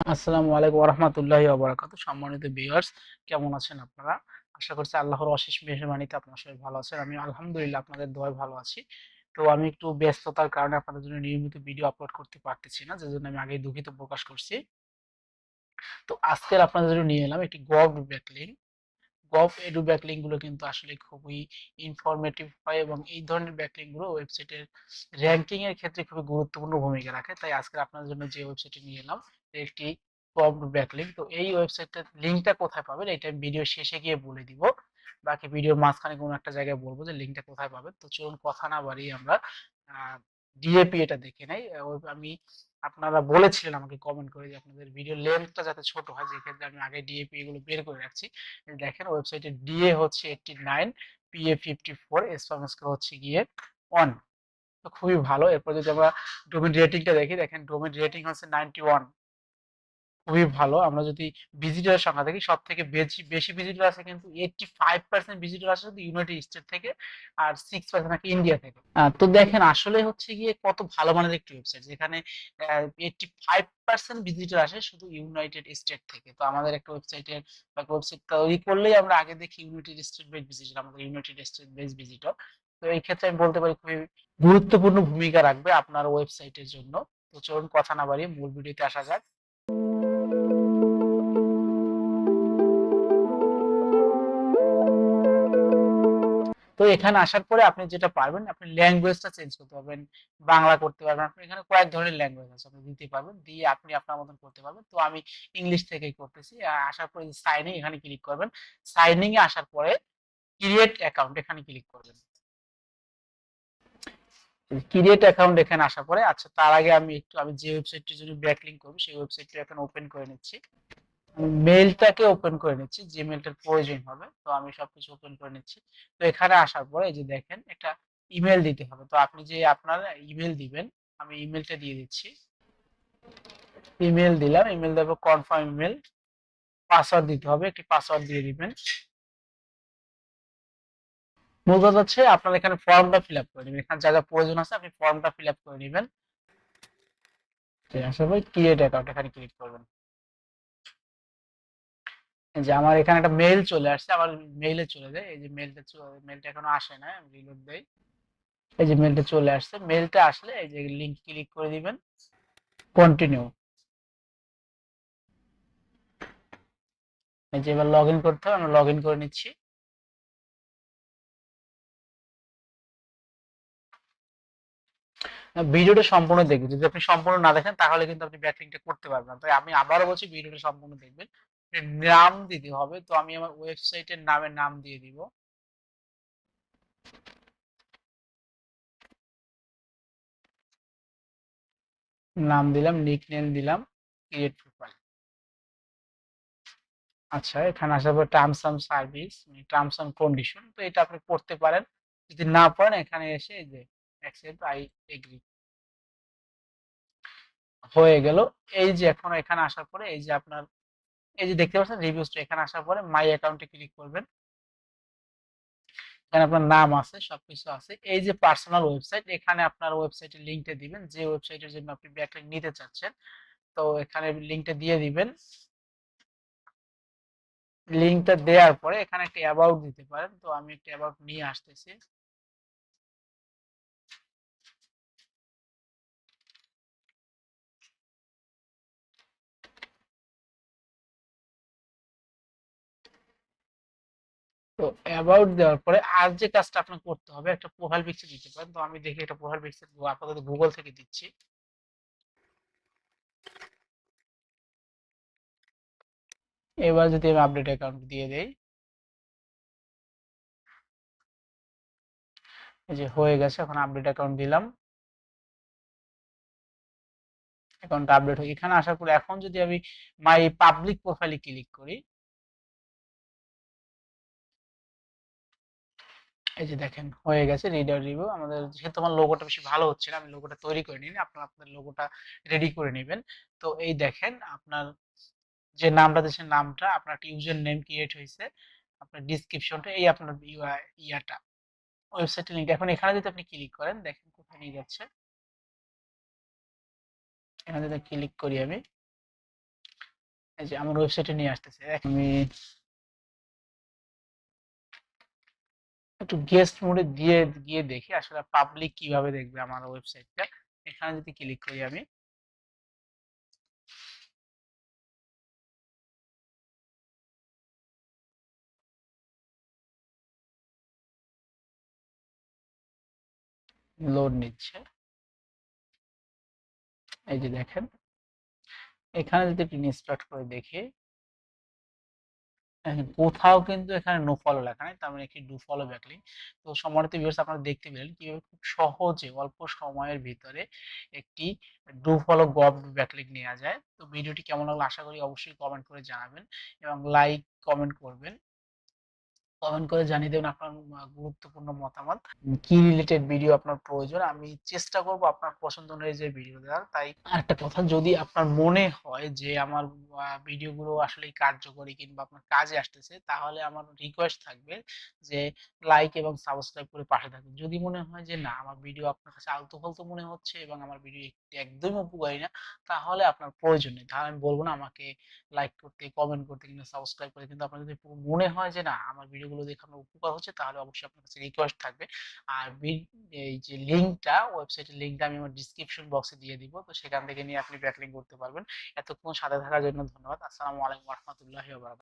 আসসালামু আলাইকুম ওয়া রাহমাতুল্লাহি ওয়া বারাকাতুহু। সম্মানিত ভিউয়ার্স, কেমন আছেন আপনারা? আশা করছি আল্লাহর অশেষ মেহেরবানিতে আপনারা সবাই ভালো আছেন। আমি আলহামদুলিল্লাহ আপনাদের দোয়ায় ভালো আছি। তো আমি একটু ব্যস্ততার কারণে আপনাদের জন্য নিয়মিত ভিডিও আপলোড করতে পারতেছি না, যেজন্য আমি আগেই দুঃখিত প্রকাশ করছি। তো আজকের আপনাদের জন্য নিয়ে এলাম একটি gov backlink. Gov edu backlink গুলো কিন্তু আসলে খুবই ইনফরমেটিভ হয় এবং এই ধরনের ব্যাকলিংক গুলো ওয়েবসাইটের র‍্যাঙ্কিং এর ক্ষেত্রে খুবই গুরুত্বপূর্ণ ভূমিকা রাখে। তাই আজকে আপনাদের জন্য যে ওয়েবসাইটটি নিয়ে এলাম একটি গভ ব্যাকলিংক। তো এই ওয়েবসাইটের লিংকটা কোথায় পাবেন এটা আমি ভিডিও শেষে গিয়ে বলে দিব। বাকি ভিডিওর মাঝখানে কোনো একটা জায়গায় বলবো যে লিংকটা কোথায় পাবেন। তো চলুন কথা না বাড়িয়ে আমরা ডিএপি এটা দেখে নেই। আমি আপনারা বলেছিলেন আমাকে কমেন্ট করে যে আপনাদের ভিডিও লেন্থটা যাতে ছোট হয়, যে ক্ষেত্রে আমি আগে ডিএপি এগুলো বের করে রাখছি। দেখেন ওয়েবসাইটে ডিএ হচ্ছে 89, পিএ 54, এসপাম স্কোর হচ্ছে গিয়ে 1। তো খুবই ভালো। এরপর যদি আমরা ডোমেইন রেটিংটা দেখি, দেখেন ডোমেইন রেটিং হচ্ছে 91, খুবই ভালো। আমরা যদি ভিজিটরের সংখ্যা দেখি, সব থেকে বেশি বেশি ভিজিটর আছে কিন্তু 85% ভিজিটর আসে শুধু ইউনাইটেড স্টেট থেকে, আর 6% নাকি ইন্ডিয়া থেকে। তো দেখেন আসলে হচ্ছে গিয়ে কত ভালো মানের একটি ওয়েবসাইট, যেখানে 85% ভিজিটর আসে শুধু ইউনাইটেড স্টেট থেকে। তো আমাদের একটা ওয়েবসাইট তৈরি করলেই আমরা আগে দেখি ইউনাইটেড স্টেট বেস ভিজিটর, আমাদের ইউনাইটেড স্টেট বেস ভিজিটর। তো এই ক্ষেত্রে আমি বলতে পারি খুবই গুরুত্বপূর্ণ ভূমিকা রাখবে আপনার ওয়েবসাইটের জন্য। তো চলুন কথা না বাড়িয়ে মূল ভিডিওতে আসা যাক। তো এখানে আসার পরে আপনি যেটা পারবেন, আপনি ল্যাঙ্গুয়েজটা চেঞ্জ করতে পারবেন, বাংলা করতে পারবেন। আপনি এখানে কয়েক ধরনের ল্যাঙ্গুয়েজ আছে, আপনি দিতে পারবেন, দিয়ে আপনি আপনার মতন করতে পারবেন। তো আমি ইংলিশ থেকেই করতেছি। আসার পরে সাইন ইন এখানে ক্লিক করবেন। সাইন ইন এ আসার পরে ক্রিয়েট অ্যাকাউন্ট এখানে ক্লিক করবেন। ক্রিয়েট অ্যাকাউন্ট এখানে আসার পরে, আচ্ছা তার আগে আমি যে ওয়েবসাইটটির জন্য ব্যাকলিংক করব সেই ওয়েবসাইটটা এখন ওপেন করে নিচ্ছি। মেইলটাকে ওপেন করে নিচ্ছি, যে মেইলটার প্রয়োজন হবে। তো আমি সবকিছু ওপেন করে নিচ্ছি। তো এখানে আসার পরে এই যে দেখেন একটা ইমেল দিতে হবে। তো আপনি যে আপনার ইমেল দিবেন, আমি ইমেলটা দিয়ে দিচ্ছি। ইমেল দিলাম, ইমেল দেবো কনফার্ম ইমেল। পাসওয়ার্ড দিতে হবে, একটি পাসওয়ার্ড দিয়ে দিবেন। মূল কথা হচ্ছে আপনার এখানে ফর্মটা ফিল আপ করে নেবেন, এখানে যা যা প্রয়োজন আছে আপনি ফর্মটা ফিল আপ করে নেবেন। আসার পরে ক্রিয়েট অ্যাকাউন্ট এখানে ক্লিক করবেন। যে আমার এখানে একটা মেইল চলে আসছে, আবার মেইলে চলে যায়। এই যে মেইলটা এখনো আসে না, আমি রিলোড দেই। এই যে মেইলটা চলে আসছে। মেইলটা আসলে এই যে লিংক ক্লিক করে দিবেন, কন্টিনিউ। এই যে এবার লগ ইন করতে হবে, আমরা লগ ইন করে নিচ্ছি। ভিডিওটা সম্পূর্ণ দেখবেন, যদি আপনি সম্পূর্ণ না দেখেন তাহলে কিন্তু আপনি ব্যাকলিংটা করতে পারবেন না। তাই আমি আবারও বলছি ভিডিওটা সম্পূর্ণ দেখবেন। নাম দিতে হবে, তো আমি আমার ওয়েবসাইটের নাম দিয়ে দিব। নাম দিলাম, নিকনেম দিলাম, ক্রিয়েট প্রোফাইল। আচ্ছা এখানে আসার পর terms and service, terms and condition, তো এটা আপনি পড়তে পারেন। যদি না পড়েন এখানে এসে এই যে অ্যাকসেপ্ট, আই এগ্রি, হয়ে গেল। এই যে এখন এখানে আসার পরে এই যে আপনার এই যে দেখতে পাচ্ছেন রিভিউসটা, এখানে আসার পরে মাই অ্যাকাউন্টে ক্লিক করবেন। এখানে আপনার নাম আছে, সবকিছু আছে। এই যে পার্সোনাল ওয়েবসাইট, এখানে আপনার ওয়েবসাইটের লিংকটা দিবেন, যে ওয়েবসাইটের জন্য আপনি ব্যাকলিংক নিতে চাচ্ছেন। তো এখানে লিংকটা দিয়ে দিবেন। লিংকটা দেওয়ার পরে এখানে একটা অ্যাবাউট দিতে পারেন। তো আমি একটা অ্যাবাউট নিয়ে আসতেছি। তো অ্যাবাউট দেওয়ার পরে আর যে কাজটা আপনার করতে হবে, একটা প্রোফাইল পিকচার দিতে পারেন। তো আমি দেখি একটা প্রোফাইল পিকচার আপাতত গুগল থেকে দিচ্ছি। এবার যদি আমি আপডেট অ্যাকাউন্ট দিয়ে দেই, এই যে হয়ে গেছে। এখন আপডেট অ্যাকাউন্ট দিলাম, অ্যাকাউন্ট আপডেট হয়ে এখানে আসার পরে এখন যদি আমি মাই পাবলিক প্রোফাইলে ক্লিক করি, এই যে দেখেন হয়ে গেছে রিডার রিভিউ। আমাদের যেহেতু আমার লোগোটা বেশি ভালো হচ্ছে না, আমি লোগোটা তৈরি করে নিই, আপনারা আপনাদের লোগোটা রেডি করে নেবেন। তো এই দেখেন আপনার যে নামটা দিয়েছেন, নামটা আপনার একটা ইউজার নেম ক্রিয়েট হয়েছে, আপনার ডিসক্রিপশনটা, এই আপনার ইয়াটা ওয়েবসাইটের লিংক। এখন এখানে যদি আপনি ক্লিক করেন, দেখেন কোথায় নিয়ে যাচ্ছে। এখানে যদি ক্লিক করি আমি, এই যে আমার ওয়েবসাইটে নিয়ে আসতেছে। আমি একটু গেস্ট মোডে দিয়ে গিয়ে দেখি আসলে পাবলিক কিভাবে দেখবে আমার ওয়েবসাইটটা। এখানে যদি ক্লিক করি আমি, লোড নিচ্ছে। এই যে দেখেন, এখানে যদি একটু স্টার্ট করে দেখি, কোথাও কিন্তু এখানে নো ফলো লেখা নাই, তার মানে একটি ডু ফলো ব্যাকলিংক। তো সম্মানিত ভিউয়ার্স, আপনারা দেখতে পেলেন কিভাবে খুব সহজে অল্প সময়ের ভিতরে একটি ডু ফলো গভ ব্যাকলিংক নেওয়া যায়। তো ভিডিওটি কেমন লাগলো আশা করি অবশ্যই কমেন্ট করে জানাবেন এবং লাইক কমেন্ট করবেন। কমেন্ট করে জানিয়ে দেবেন আপনার গুরুত্বপূর্ণ মতামত, কি রিলেটেড ভিডিও আপনার প্রয়োজন। আমি চেষ্টা করব আপনার পছন্দ অনুযায়ী ভিডিও দেওয়ার। তাই আরেকটা কথা, যদি আপনার মনে হয় যে আমার ভিডিওগুলো আসলেই কার্যকরী কিংবা আপনার কাজে আসতেছে, তাহলে আমার রিকোয়েস্ট থাকবে যে লাইক এবং সাবস্ক্রাইব করে পাশে থাকবেন। যদি মনে হয় যে না, আমার ভিডিও আপনার কাছে আলতু ফালতু মনে হচ্ছে এবং আমার ভিডিও একদমই উপকারী না, তাহলে আপনার প্রয়োজন নেই। তাহলে আমি বলবো না আমাকে লাইক করতে, কমেন্ট করতে কিংবা সাবস্ক্রাইব করতে। কিন্তু আপনার যদি মনে হয় যে না, আমার ভিডিওগুলো দেখে আপনার উপকার হচ্ছে, তাহলে অবশ্যই আপনার কাছে রিকোয়েস্ট থাকবে। আর এই যে লিঙ্কটা, ওয়েবসাইটের লিঙ্কটা আমি আমার ডিসক্রিপশন বক্সে দিয়ে দিব। তো সেখান থেকে নিয়ে আপনি ব্যাকলিংক করতে পারবেন। এতক্ষণ সাথে থাকার জন্য ধন্যবাদ। আসসালামু আলাইকুম ওয়া রাহমাতুল্লাহি ওয়া বারাকাতুহু।